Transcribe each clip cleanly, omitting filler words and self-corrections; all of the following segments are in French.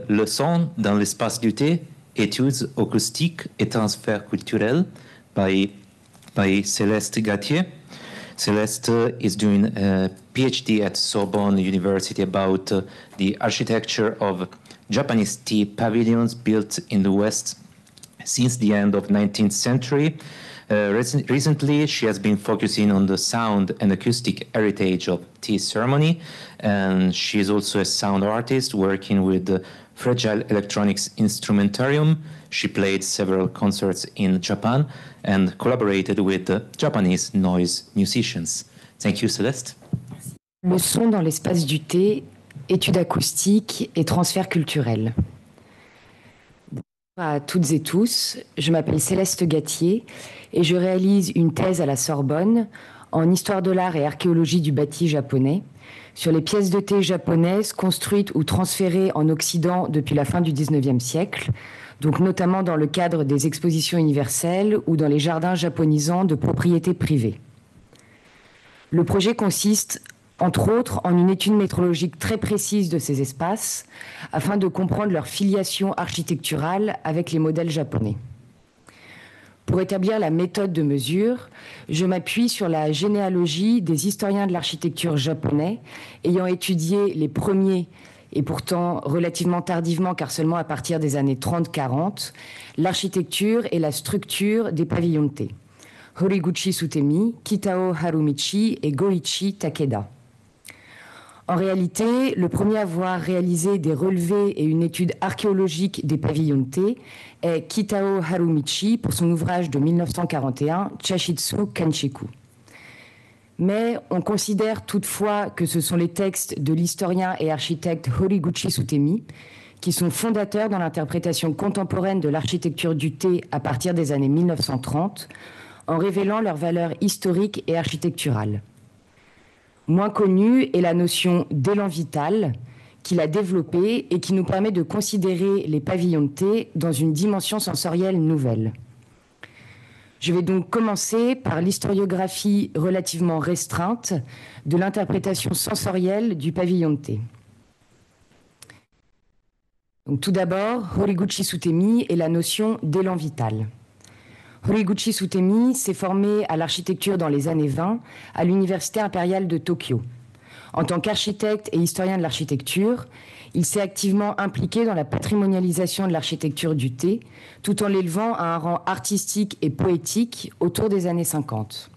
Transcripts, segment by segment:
Le son dans l'espace du thé, études acoustiques et transfert culturel by Céleste Gatier. Celeste is doing a PhD at Sorbonne University about the architecture of Japanese tea pavilions built in the West since the end of 19th century. Recently, she has been focusing on the sound and acoustic heritage of tea ceremony, and she is also a sound artist working with the Fragile Electronics Instrumentarium. She played several concerts in Japan and collaborated with the Japanese noise musicians. Thank you, Céleste. Le son dans l'espace du thé, études acoustiques et transfert culturel. Bonjour à toutes et tous, je m'appelle Céleste Gatier et je réalise une thèse à la Sorbonne en histoire de l'art et archéologie du bâti japonais sur les pièces de thé japonaises construites ou transférées en Occident depuis la fin du XIXe siècle, donc notamment dans le cadre des expositions universelles ou dans les jardins japonisants de propriété privée. Le projet consiste, entre autres, en une étude métrologique très précise de ces espaces, afin de comprendre leur filiation architecturale avec les modèles japonais. Pour établir la méthode de mesure, je m'appuie sur la généalogie des historiens de l'architecture japonais, ayant étudié les premiers, et pourtant relativement tardivement, car seulement à partir des années 30-40, l'architecture et la structure des pavillons de thé. Horiguchi Sutemi, Kitao Harumichi et Goichi Takeda. En réalité, le premier à avoir réalisé des relevés et une étude archéologique des pavillons de thé est Kitao Harumichi pour son ouvrage de 1941, Chashitsu Kanshiku. Mais on considère toutefois que ce sont les textes de l'historien et architecte Horiguchi Sutemi qui sont fondateurs dans l'interprétation contemporaine de l'architecture du thé à partir des années 1930, en révélant leur valeur historique et architecturale. Moins connue est la notion d'élan vital qu'il a développée et qui nous permet de considérer les pavillons de thé dans une dimension sensorielle nouvelle. Je vais donc commencer par l'historiographie relativement restreinte de l'interprétation sensorielle du pavillon de thé. Donc, tout d'abord, Horiguchi Sutemi et la notion d'élan vital. Horiguchi Sutemi s'est formé à l'architecture dans les années 20 à l'Université impériale de Tokyo. En tant qu'architecte et historien de l'architecture, il s'est activement impliqué dans la patrimonialisation de l'architecture du thé, tout en l'élevant à un rang artistique et poétique autour des années 50.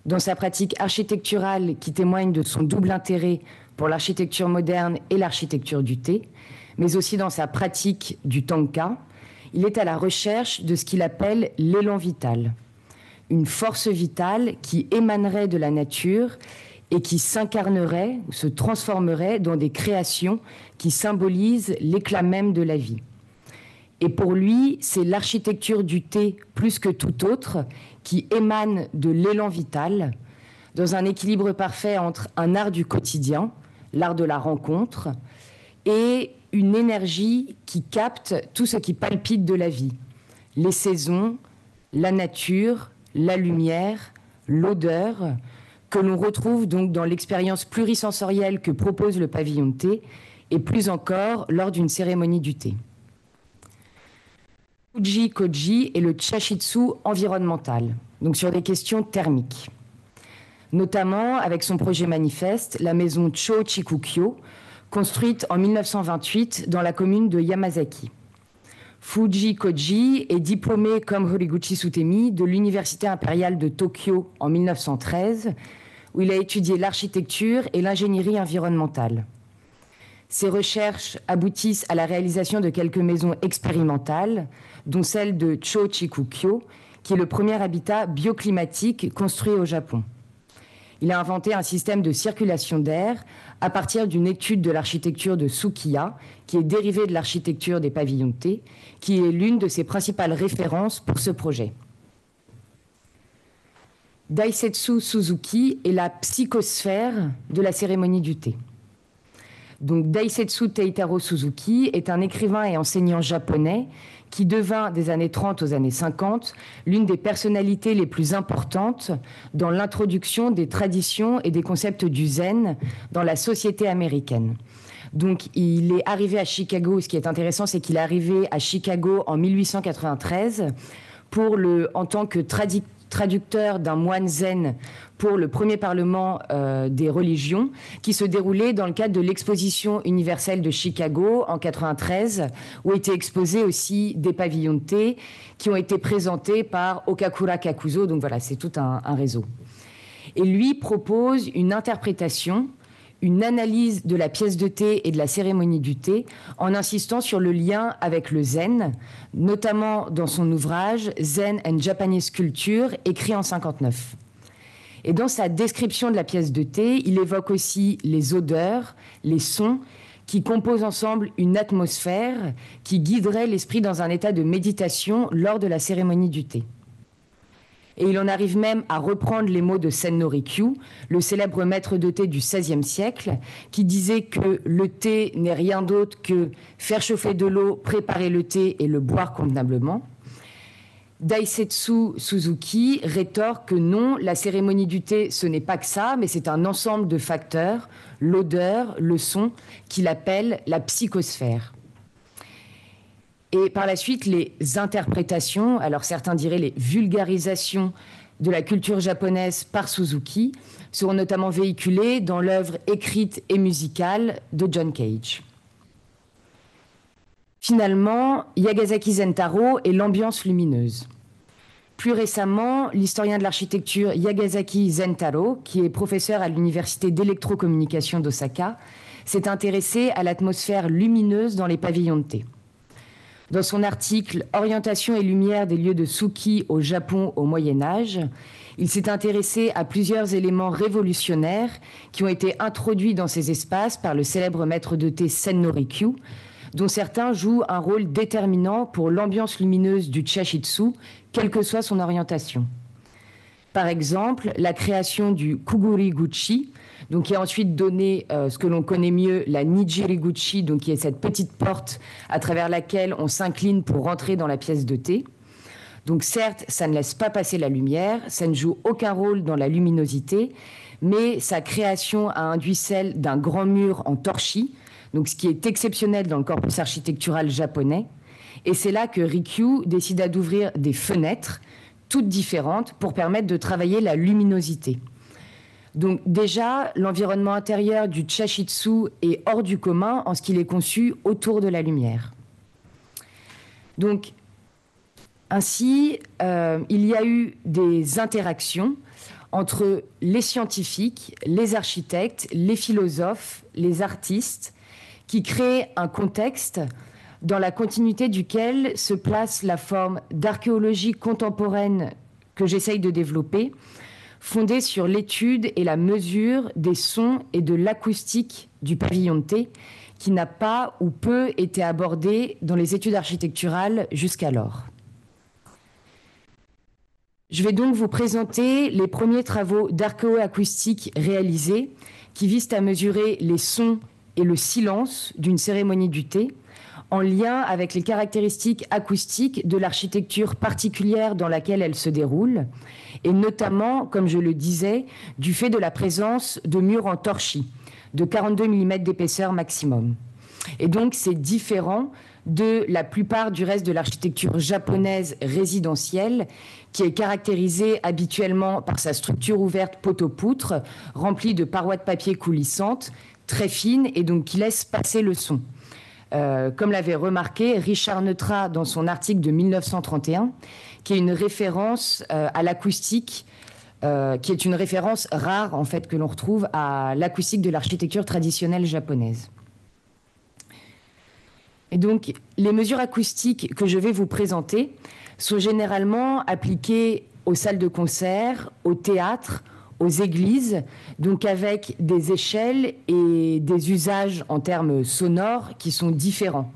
Dans sa pratique architecturale qui témoigne de son double intérêt pour l'architecture moderne et l'architecture du thé, mais aussi dans sa pratique du tanka, il est à la recherche de ce qu'il appelle l'élan vital, une force vitale qui émanerait de la nature et qui s'incarnerait ou se transformerait dans des créations qui symbolisent l'éclat même de la vie. Et pour lui, c'est l'architecture du thé plus que tout autre qui émane de l'élan vital, dans un équilibre parfait entre un art du quotidien, l'art de la rencontre, et une énergie qui capte tout ce qui palpite de la vie, les saisons, la nature, la lumière, l'odeur, que l'on retrouve donc dans l'expérience plurisensorielle que propose le pavillon de thé, et plus encore lors d'une cérémonie du thé. Fuji Koji est le chashitsu environnemental, donc sur des questions thermiques. Notamment avec son projet manifeste, la maison Cho-Chikukyo, construite en 1928 dans la commune de Yamazaki. Fuji Koji est diplômé comme Horiguchi Sutemi de l'Université impériale de Tokyo en 1913, où il a étudié l'architecture et l'ingénierie environnementale. Ses recherches aboutissent à la réalisation de quelques maisons expérimentales, dont celle de Cho-Chikukyo, qui est le premier habitat bioclimatique construit au Japon. Il a inventé un système de circulation d'air à partir d'une étude de l'architecture de Sukiya, qui est dérivée de l'architecture des pavillons de thé, qui est l'une de ses principales références pour ce projet. Daisetsu Suzuki est la psychosphère de la cérémonie du thé. Donc Daisetsu Teitaro Suzuki est un écrivain et enseignant japonais qui devint des années 30 aux années 50 l'une des personnalités les plus importantes dans l'introduction des traditions et des concepts du zen dans la société américaine. Donc, il est arrivé à Chicago. Ce qui est intéressant, c'est qu'il est arrivé à Chicago en 1893 en tant que traducteur d'un moine zen pour le premier parlement des religions qui se déroulait dans le cadre de l'exposition universelle de Chicago en 93, où étaient exposés aussi des pavillons de thé qui ont été présentés par Okakura Kakuzo. Donc voilà, c'est tout un réseau. Et lui propose une interprétation, une analyse de la pièce de thé et de la cérémonie du thé en insistant sur le lien avec le zen, notamment dans son ouvrage Zen and Japanese Culture, écrit en 1959. Et dans sa description de la pièce de thé, il évoque aussi les odeurs, les sons, qui composent ensemble une atmosphère qui guiderait l'esprit dans un état de méditation lors de la cérémonie du thé. Et il en arrive même à reprendre les mots de Senno Rikyu, le célèbre maître de thé du XVIe siècle, qui disait que le thé n'est rien d'autre que faire chauffer de l'eau, préparer le thé et le boire convenablement. Daisetsu Suzuki rétorque que non, la cérémonie du thé, ce n'est pas que ça, mais c'est un ensemble de facteurs, l'odeur, le son, qu'il appelle la psychosphère. Et par la suite, les interprétations, alors certains diraient les vulgarisations de la culture japonaise par Suzuki, seront notamment véhiculées dans l'œuvre écrite et musicale de John Cage. Finalement, Yagasaki Zentaro et l'ambiance lumineuse. Plus récemment, l'historien de l'architecture Yagasaki Zentaro, qui est professeur à l'université d'électrocommunication d'Osaka, s'est intéressé à l'atmosphère lumineuse dans les pavillons de thé. Dans son article « Orientation et lumière des lieux de Suki au Japon au Moyen-Âge », il s'est intéressé à plusieurs éléments révolutionnaires qui ont été introduits dans ces espaces par le célèbre maître de thé Senno Rikyu, dont certains jouent un rôle déterminant pour l'ambiance lumineuse du chashitsu, quelle que soit son orientation. Par exemple, la création du Kuguriguchi, donc qui a ensuite donné ce que l'on connaît mieux, la Nijiriguchi, donc qui est cette petite porte à travers laquelle on s'incline pour rentrer dans la pièce de thé. Donc certes, ça ne laisse pas passer la lumière, ça ne joue aucun rôle dans la luminosité, mais sa création a induit celle d'un grand mur en torchis, donc ce qui est exceptionnel dans le corpus architectural japonais. Et c'est là que Rikyu décida d'ouvrir des fenêtres, toutes différentes, pour permettre de travailler la luminosité. Donc déjà, l'environnement intérieur du chashitsu est hors du commun en ce qu'il est conçu autour de la lumière. Donc, ainsi, il y a eu des interactions entre les scientifiques, les architectes, les philosophes, les artistes, qui créent un contexte dans la continuité duquel se place la forme d'archéologie contemporaine que j'essaye de développer, fondée sur l'étude et la mesure des sons et de l'acoustique du pavillon de thé, qui n'a pas ou peu été abordé dans les études architecturales jusqu'alors. Je vais donc vous présenter les premiers travaux d'archéoacoustique réalisés qui visent à mesurer les sons et le silence d'une cérémonie du thé, en lien avec les caractéristiques acoustiques de l'architecture particulière dans laquelle elle se déroule, et notamment, comme je le disais, du fait de la présence de murs en torchis, de 42 mm d'épaisseur maximum. Et donc, c'est différent de la plupart du reste de l'architecture japonaise résidentielle, qui est caractérisée habituellement par sa structure ouverte poteau-poutre, remplie de parois de papier coulissantes, très fines, et donc qui laisse passer le son. Comme l'avait remarqué Richard Neutra dans son article de 1931, qui est une référence à l'acoustique, qui est une référence rare en fait que l'on retrouve à l'acoustique de l'architecture traditionnelle japonaise. Et donc, les mesures acoustiques que je vais vous présenter sont généralement appliquées aux salles de concert, au théâtre, aux églises, donc avec des échelles et des usages en termes sonores qui sont différents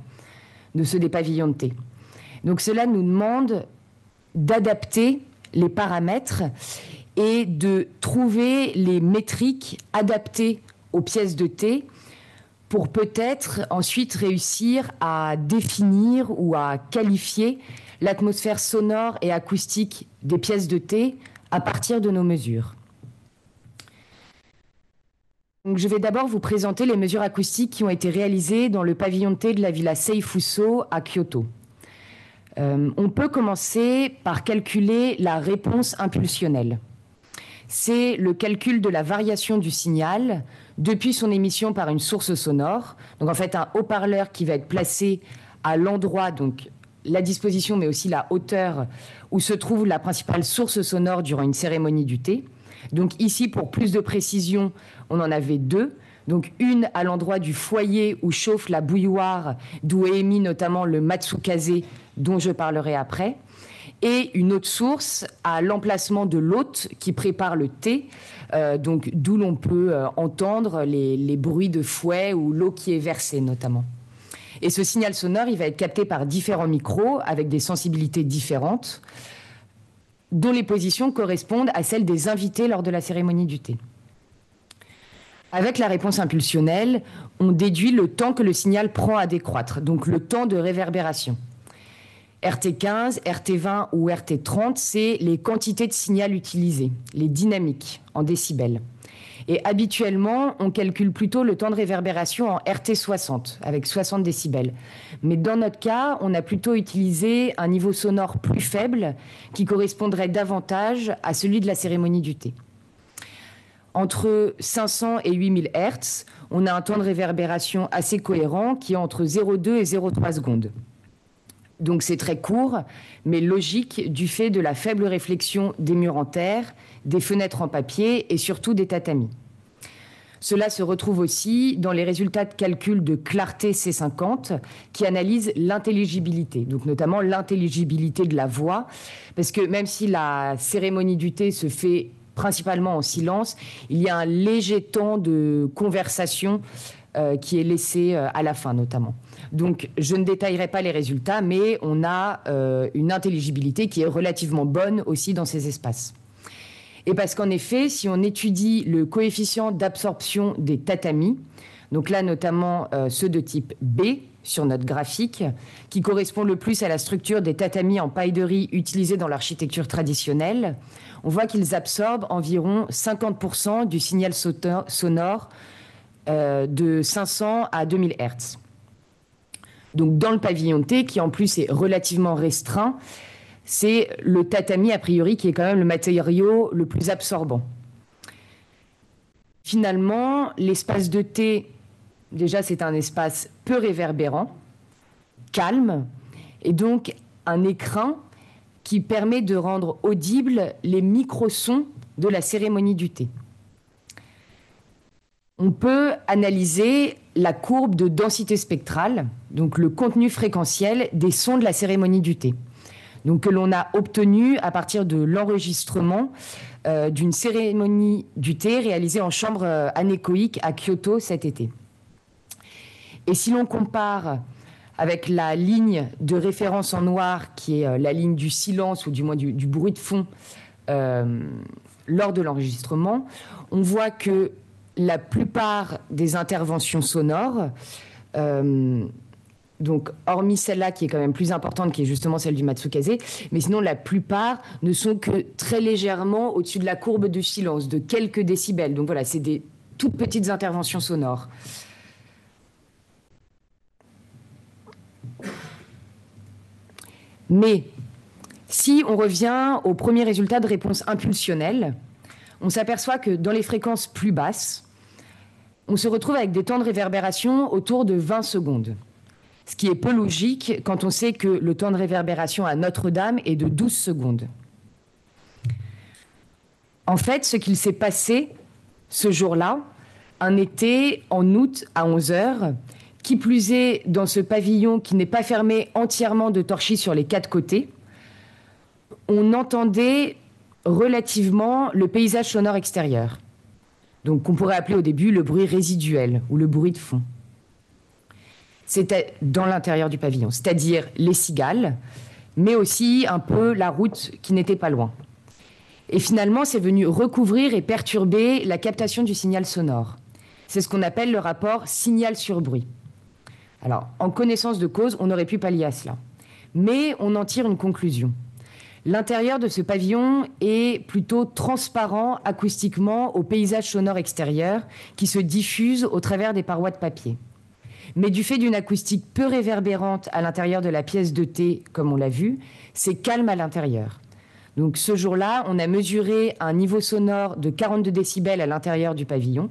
de ceux des pavillons de thé. Donc cela nous demande d'adapter les paramètres et de trouver les métriques adaptées aux pièces de thé pour peut-être ensuite réussir à définir ou à qualifier l'atmosphère sonore et acoustique des pièces de thé à partir de nos mesures. Donc, je vais d'abord vous présenter les mesures acoustiques qui ont été réalisées dans le pavillon de thé de la villa Seifuso à Kyoto. On peut commencer par calculer la réponse impulsionnelle. C'est le calcul de la variation du signal depuis son émission par une source sonore. Donc en fait, un haut-parleur qui va être placé à l'endroit, donc la disposition mais aussi la hauteur où se trouve la principale source sonore durant une cérémonie du thé. Donc ici, pour plus de précision, on en avait deux. Donc une à l'endroit du foyer où chauffe la bouilloire, d'où est émis notamment le matsukaze dont je parlerai après. Et une autre source à l'emplacement de l'hôte qui prépare le thé, donc d'où l'on peut entendre les bruits de fouet ou l'eau qui est versée notamment. Et ce signal sonore, il va être capté par différents micros avec des sensibilités différentes, dont les positions correspondent à celles des invités lors de la cérémonie du thé. Avec la réponse impulsionnelle, on déduit le temps que le signal prend à décroître, donc le temps de réverbération. RT15, RT20 ou RT30, c'est les quantités de signal utilisées, les dynamiques en décibels. Et habituellement, on calcule plutôt le temps de réverbération en RT60, avec 60 décibels. Mais dans notre cas, on a plutôt utilisé un niveau sonore plus faible, qui correspondrait davantage à celui de la cérémonie du thé. Entre 500 et 8000 Hz, on a un temps de réverbération assez cohérent, qui est entre 0,2 et 0,3 secondes. Donc c'est très court, mais logique du fait de la faible réflexion des murs en terre, des fenêtres en papier et surtout des tatamis. Cela se retrouve aussi dans les résultats de calcul de clarté C50 qui analysent l'intelligibilité, donc notamment l'intelligibilité de la voix, parce que même si la cérémonie du thé se fait principalement en silence, il y a un léger temps de conversation qui est laissé à la fin notamment. Donc je ne détaillerai pas les résultats, mais on a une intelligibilité qui est relativement bonne aussi dans ces espaces. Et parce qu'en effet, si on étudie le coefficient d'absorption des tatamis, donc là notamment ceux de type B sur notre graphique, qui correspond le plus à la structure des tatamis en paille de riz utilisés dans l'architecture traditionnelle, on voit qu'ils absorbent environ 50% du signal sonore de 500 à 2000 Hz. Donc dans le pavillon de thé, qui en plus est relativement restreint, c'est le tatami a priori qui est quand même le matériau le plus absorbant. Finalement, l'espace de thé, déjà c'est un espace peu réverbérant, calme, et donc un écrin qui permet de rendre audibles les microsons de la cérémonie du thé. On peut analyser la courbe de densité spectrale, donc le contenu fréquentiel des sons de la cérémonie du thé, donc que l'on a obtenu à partir de l'enregistrement d'une cérémonie du thé réalisée en chambre anéchoïque à Kyoto cet été. Et si l'on compare avec la ligne de référence en noir, qui est la ligne du silence, ou du moins du bruit de fond lors de l'enregistrement, on voit que la plupart des interventions sonores, donc hormis celle-là qui est quand même plus importante, qui est justement celle du matsukaze, mais sinon la plupart ne sont que très légèrement au-dessus de la courbe de silence, de quelques décibels. Donc voilà, c'est des toutes petites interventions sonores. Mais si on revient au premier résultat de réponse impulsionnelle, on s'aperçoit que dans les fréquences plus basses, on se retrouve avec des temps de réverbération autour de 20 secondes. Ce qui est peu logique quand on sait que le temps de réverbération à Notre-Dame est de 12 secondes. En fait, ce qu'il s'est passé ce jour-là, un été en août à 11 heures, qui plus est dans ce pavillon qui n'est pas fermé entièrement de torchis sur les 4 côtés, on entendait relativement le paysage sonore extérieur. Donc qu'on pourrait appeler au début le bruit résiduel ou le bruit de fond. C'était dans l'intérieur du pavillon, c'est-à-dire les cigales, mais aussi un peu la route qui n'était pas loin. Et finalement, c'est venu recouvrir et perturber la captation du signal sonore. C'est ce qu'on appelle le rapport signal sur bruit. Alors, en connaissance de cause, on aurait pu pallier à cela. Mais on en tire une conclusion. L'intérieur de ce pavillon est plutôt transparent acoustiquement au paysage sonore extérieur qui se diffuse au travers des parois de papier. Mais du fait d'une acoustique peu réverbérante à l'intérieur de la pièce de thé, comme on l'a vu, c'est calme à l'intérieur. Donc ce jour-là, on a mesuré un niveau sonore de 42 décibels à l'intérieur du pavillon,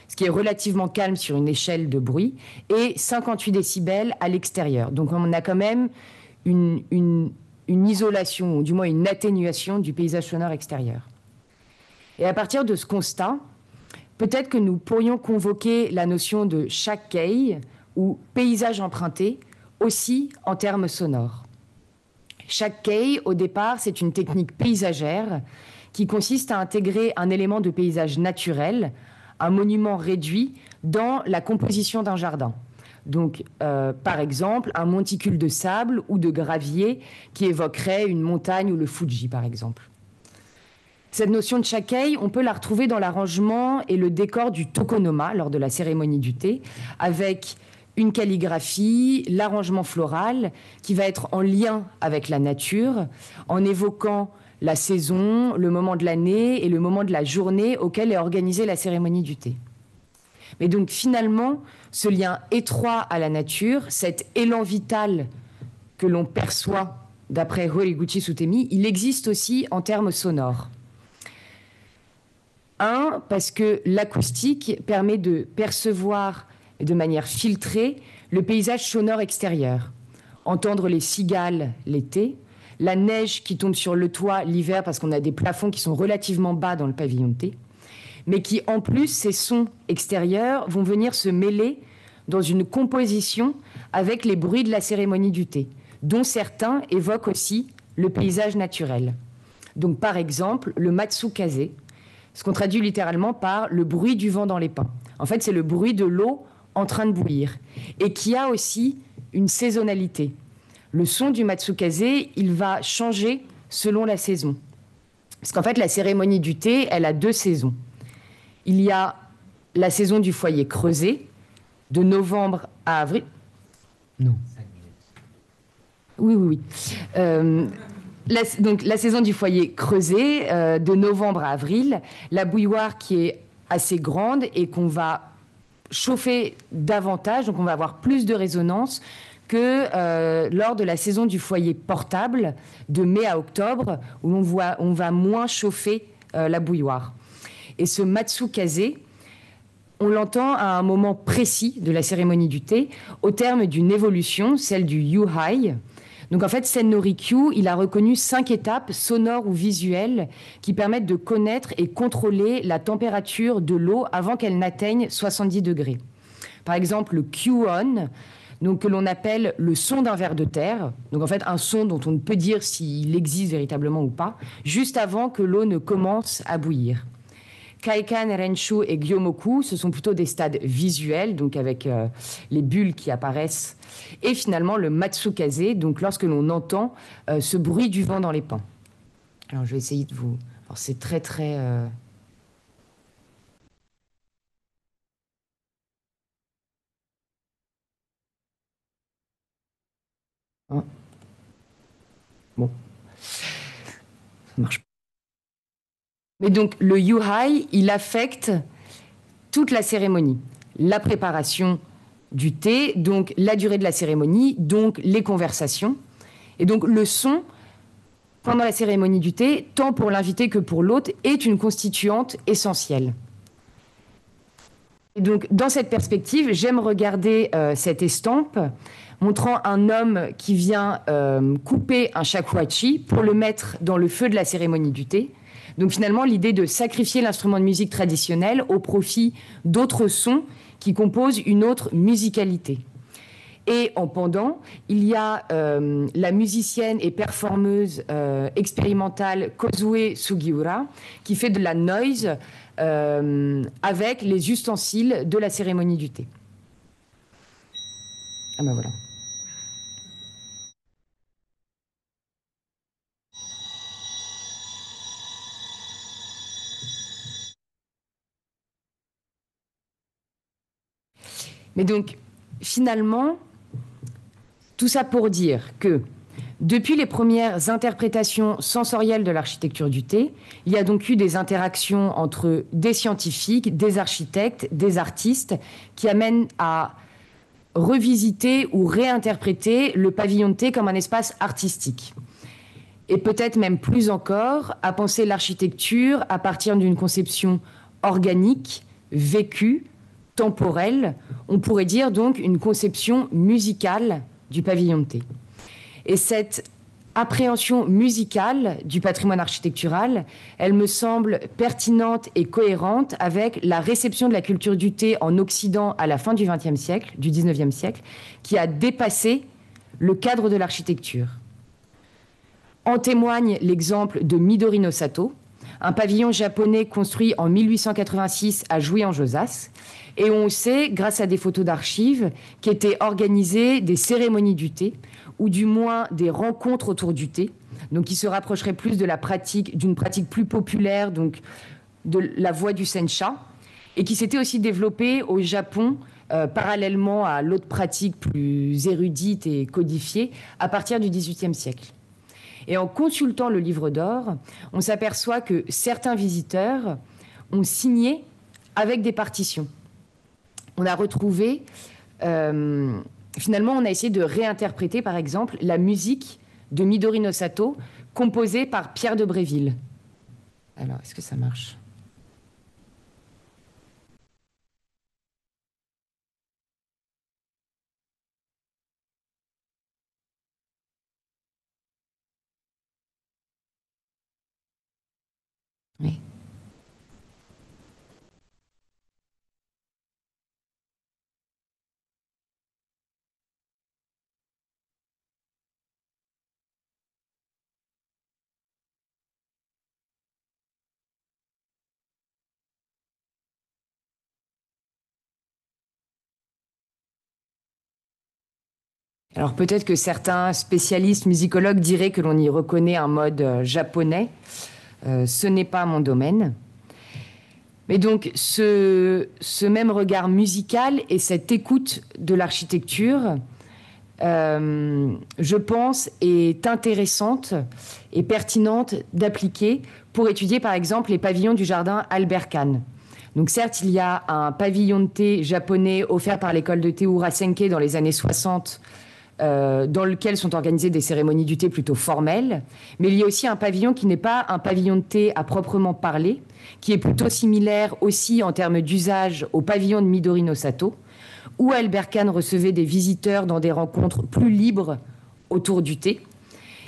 ce qui est relativement calme sur une échelle de bruit, et 58 décibels à l'extérieur. Donc on a quand même une isolation, ou du moins une atténuation du paysage sonore extérieur. Et à partir de ce constat, peut-être que nous pourrions convoquer la notion de shakkei, ou paysage emprunté, aussi en termes sonores. Shakkei, au départ, c'est une technique paysagère qui consiste à intégrer un élément de paysage naturel, un monument réduit, dans la composition d'un jardin. Donc, par exemple, un monticule de sable ou de gravier qui évoquerait une montagne ou le Fuji, par exemple. Cette notion de shakkei, on peut la retrouver dans l'arrangement et le décor du tokonoma lors de la cérémonie du thé, avec une calligraphie, l'arrangement floral, qui va être en lien avec la nature, en évoquant la saison, le moment de l'année et le moment de la journée auquel est organisée la cérémonie du thé. Mais donc finalement, ce lien étroit à la nature, cet élan vital que l'on perçoit d'après Horiguchi Sutemi, il existe aussi en termes sonores. Parce que l'acoustique permet de percevoir de manière filtrée le paysage sonore extérieur. Entendre les cigales l'été, la neige qui tombe sur le toit l'hiver parce qu'on a des plafonds qui sont relativement bas dans le pavillon de thé, mais qui en plus, ces sons extérieurs vont venir se mêler dans une composition avec les bruits de la cérémonie du thé, dont certains évoquent aussi le paysage naturel. Donc par exemple, le matsukaze, ce qu'on traduit littéralement par le bruit du vent dans les pins. En fait, c'est le bruit de l'eau en train de bouillir, et qui a aussi une saisonnalité. Le son du matsukaze, il va changer selon la saison. Parce qu'en fait, la cérémonie du thé, elle a 2 saisons. Il y a la saison du foyer creusé, de novembre à avril. Non. Oui. Donc la saison du foyer creusé, de novembre à avril, la bouilloire qui est assez grande et qu'on va chauffer davantage, donc on va avoir plus de résonance que lors de la saison du foyer portable, de mai à octobre, où on va moins chauffer la bouilloire. Et ce matsukaze, on l'entend à un moment précis de la cérémonie du thé, au terme d'une évolution, celle du yuhai. Donc en fait, Sen no Rikyu, il a reconnu 5 étapes sonores ou visuelles qui permettent de connaître et contrôler la température de l'eau avant qu'elle n'atteigne 70 degrés. Par exemple, le Kyuon, donc que l'on appelle le son d'un ver de terre, donc en fait un son dont on ne peut dire s'il existe véritablement ou pas, juste avant que l'eau ne commence à bouillir. Kaikan, Renshu et Gyomoku, ce sont plutôt des stades visuels, donc avec les bulles qui apparaissent. Et finalement, le Matsukaze, donc lorsque l'on entend ce bruit du vent dans les pins. Alors, je vais essayer de vous... Alors, c'est très, très... Hein, bon. Ça marche pas. Mais donc, le yuhai, il affecte toute la cérémonie. La préparation du thé, donc la durée de la cérémonie, donc les conversations. Et donc, le son, pendant la cérémonie du thé, tant pour l'invité que pour l'hôte, est une constituante essentielle. Et donc, dans cette perspective, j'aime regarder cette estampe montrant un homme qui vient couper un shakuhachi pour le mettre dans le feu de la cérémonie du thé. Donc finalement, l'idée de sacrifier l'instrument de musique traditionnel au profit d'autres sons qui composent une autre musicalité. Et en pendant, il y a la musicienne et performeuse expérimentale Kozue Sugiura qui fait de la noise avec les ustensiles de la cérémonie du thé. Ah ben voilà. Mais donc, finalement, tout ça pour dire que Depuis les premières interprétations sensorielles de l'architecture du thé, il y a donc eu des interactions entre des scientifiques, des architectes, des artistes qui amènent à revisiter ou réinterpréter le pavillon de thé comme un espace artistique. Et peut-être même plus encore, à penser l'architecture à partir d'une conception organique, vécue, temporelle. On pourrait dire donc une conception musicale du pavillon de thé. Et cette appréhension musicale du patrimoine architectural, elle me semble pertinente et cohérente avec la réception de la culture du thé en Occident à la fin du XXe siècle, du XIXe siècle, qui a dépassé le cadre de l'architecture. En témoigne l'exemple de Midori no Sato, un pavillon japonais construit en 1886 à Jouy-en-Josas. Et on sait, grâce à des photos d'archives, qu'étaient organisées des cérémonies du thé, ou du moins des rencontres autour du thé, donc qui se rapprocheraient plus de la pratique, d'une pratique plus populaire, donc de la voie du sencha, et qui s'était aussi développée au Japon parallèlement à l'autre pratique plus érudite et codifiée à partir du XVIIIe siècle. Et en consultant le livre d'or, on s'aperçoit que certains visiteurs ont signé avec des partitions. On a retrouvé, finalement, on a essayé de réinterpréter, par exemple, la musique de Midori no Sato, composée par Pierre de Bréville. Alors, est-ce que ça marche ? Oui. Alors peut-être que certains spécialistes musicologues diraient que l'on y reconnaît un mode japonais. Ce n'est pas mon domaine. Mais donc ce même regard musical et cette écoute de l'architecture, je pense, est intéressante et pertinente d'appliquer pour étudier par exemple les pavillons du jardin Albert Kahn. Donc certes, il y a un pavillon de thé japonais offert par l'école de thé Urasenke dans les années 60, dans lequel sont organisées des cérémonies du thé plutôt formelles, mais il y a aussi un pavillon qui n'est pas un pavillon de thé à proprement parler, qui est plutôt similaire aussi en termes d'usage au pavillon de Midori no Sato, où Albert Kahn recevait des visiteurs dans des rencontres plus libres autour du thé.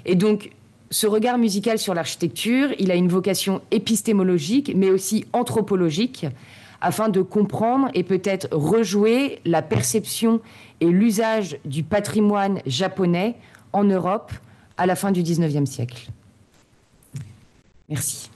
Et donc, ce regard musical sur l'architecture, il a une vocation épistémologique, mais aussi anthropologique, afin de comprendre et peut-être rejouer la perception et l'usage du patrimoine japonais en Europe à la fin du XIXe siècle. Merci.